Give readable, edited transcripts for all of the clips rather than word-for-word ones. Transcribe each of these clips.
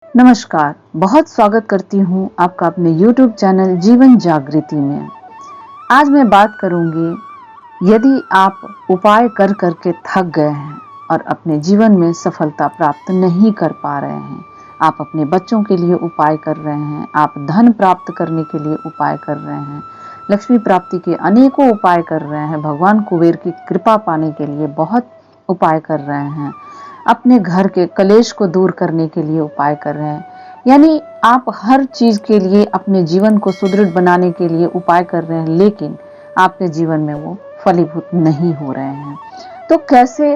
नमस्कार, बहुत स्वागत करती हूँ आपका अपने YouTube चैनल जीवन जागृति में। आज मैं बात करूँगी, यदि आप उपाय कर के थक गए हैं और अपने जीवन में सफलता प्राप्त नहीं कर पा रहे हैं, आप अपने बच्चों के लिए उपाय कर रहे हैं, आप धन प्राप्त करने के लिए उपाय कर रहे हैं, लक्ष्मी प्राप्ति के अनेकों उपाय कर रहे हैं, भगवान कुबेर की कृपा पाने के लिए बहुत उपाय कर रहे हैं, अपने घर के कलेश को दूर करने के लिए उपाय कर रहे हैं, यानी आप हर चीज के लिए अपने जीवन को सुदृढ़ बनाने के लिए उपाय कर रहे हैं, लेकिन आपके जीवन में वो फलीभूत नहीं हो रहे हैं। तो कैसे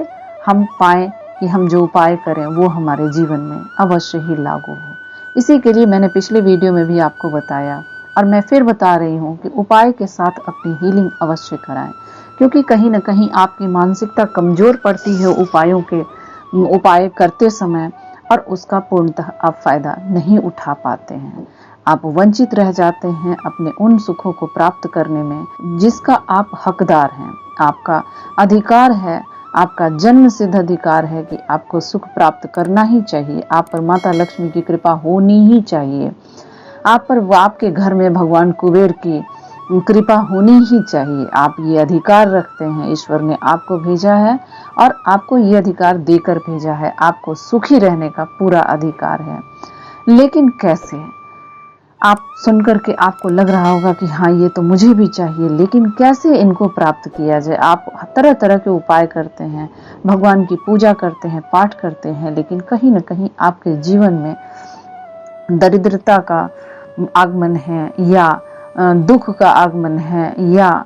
हम पाएं कि हम जो उपाय करें वो हमारे जीवन में अवश्य ही लागू हो। इसी के लिए मैंने पिछले वीडियो में भी आपको बताया और मैं फिर बता रही हूँ कि उपाय के साथ अपनी हीलिंग अवश्य कराएं, क्योंकि कहीं ना कहीं आपकी मानसिकता कमजोर पड़ती है उपाय करते समय, और उसका पूर्णतः आप फायदा नहीं उठा पाते हैं। आप वंचित रह जाते हैं अपने उन सुखों को प्राप्त करने में जिसका आप हकदार हैं। आपका अधिकार है, आपका जन्म सिद्ध अधिकार है कि आपको सुख प्राप्त करना ही चाहिए। आप पर माता लक्ष्मी की कृपा होनी ही चाहिए। आप पर आपके घर में भगवान कुबेर की कृपा होनी ही चाहिए। आप ये अधिकार रखते हैं, ईश्वर ने आपको भेजा है और आपको ये अधिकार देकर भेजा है। आपको सुखी रहने का पूरा अधिकार है। लेकिन कैसे? आप सुनकर के आपको लग रहा होगा कि हाँ, ये तो मुझे भी चाहिए, लेकिन कैसे इनको प्राप्त किया जाए? आप तरह तरह के उपाय करते हैं, भगवान की पूजा करते हैं, पाठ करते हैं, लेकिन कहीं ना कहीं आपके जीवन में दरिद्रता का आगमन है या दुख का आगमन है, या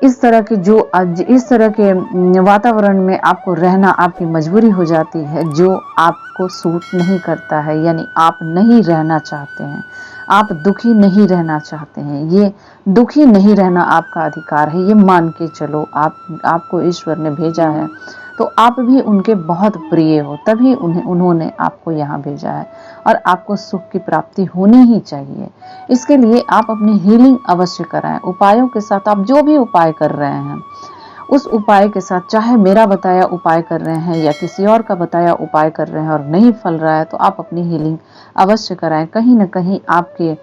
इस तरह के वातावरण में आपको रहना आपकी मजबूरी हो जाती है जो आपको सूट नहीं करता है, यानी आप नहीं रहना चाहते हैं, आप दुखी नहीं रहना चाहते हैं। ये दुखी नहीं रहना आपका अधिकार है, ये मान के चलो। आपको ईश्वर ने भेजा है तो आप भी उनके बहुत प्रिय हो, तभी उन्होंने आपको यहाँ भेजा है और आपको सुख की प्राप्ति होनी ही चाहिए। इसके लिए आप अपनी हीलिंग अवश्य कराएं। उपायों के साथ आप जो भी उपाय कर रहे हैं, उस उपाय के साथ, चाहे मेरा बताया उपाय कर रहे हैं या किसी और का बताया उपाय कर रहे हैं और नहीं फल रहा है, तो आप अपनी हीलिंग अवश्य कराएं। कहीं ना कहीं आपके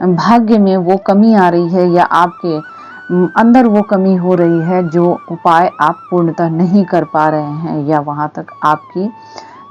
भाग्य में वो कमी आ रही है या आपके अंदर वो कमी हो रही है जो उपाय आप पूर्णतः नहीं कर पा रहे हैं, या वहां तक आपकी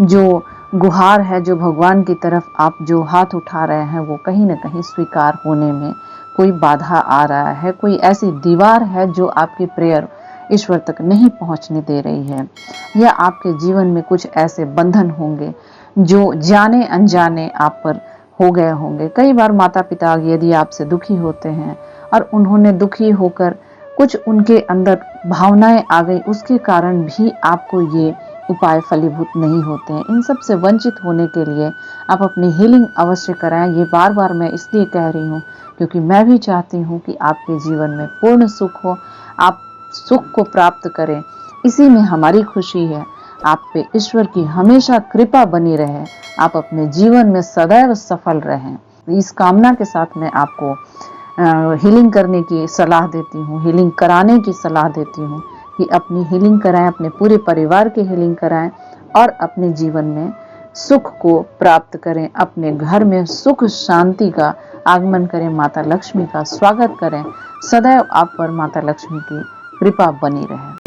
जो गुहार है, जो भगवान की तरफ आप जो हाथ उठा रहे हैं, वो कहीं ना कहीं स्वीकार होने में कोई बाधा आ रहा है। कोई ऐसी दीवार है जो आपकी प्रेयर ईश्वर तक नहीं पहुंचने दे रही है, या आपके जीवन में कुछ ऐसे बंधन होंगे जो जाने अनजाने आप पर हो गए होंगे। कई बार माता पिता यदि आपसे दुखी होते हैं और उन्होंने दुखी होकर कुछ उनके अंदर भावनाएं आ गई, उसके कारण भी आपको ये उपाय फलीभूत नहीं होते हैं। इन सब से वंचित होने के लिए आप अपनी हीलिंग अवश्य कराएं। ये बार बार मैं इसलिए कह रही हूँ क्योंकि मैं भी चाहती हूँ कि आपके जीवन में पूर्ण सुख हो, आप सुख को प्राप्त करें। इसी में हमारी खुशी है। आप पे ईश्वर की हमेशा कृपा बनी रहे, आप अपने जीवन में सदैव सफल रहें। इस कामना के साथ मैं आपको हीलिंग करने की सलाह देती हूँ, हीलिंग कराने की सलाह देती हूँ कि अपनी हीलिंग कराएं, अपने पूरे परिवार की हीलिंग कराएं और अपने जीवन में सुख को प्राप्त करें। अपने घर में सुख शांति का आगमन करें, माता लक्ष्मी का स्वागत करें। सदैव आप पर माता लक्ष्मी की कृपा बनी रहे।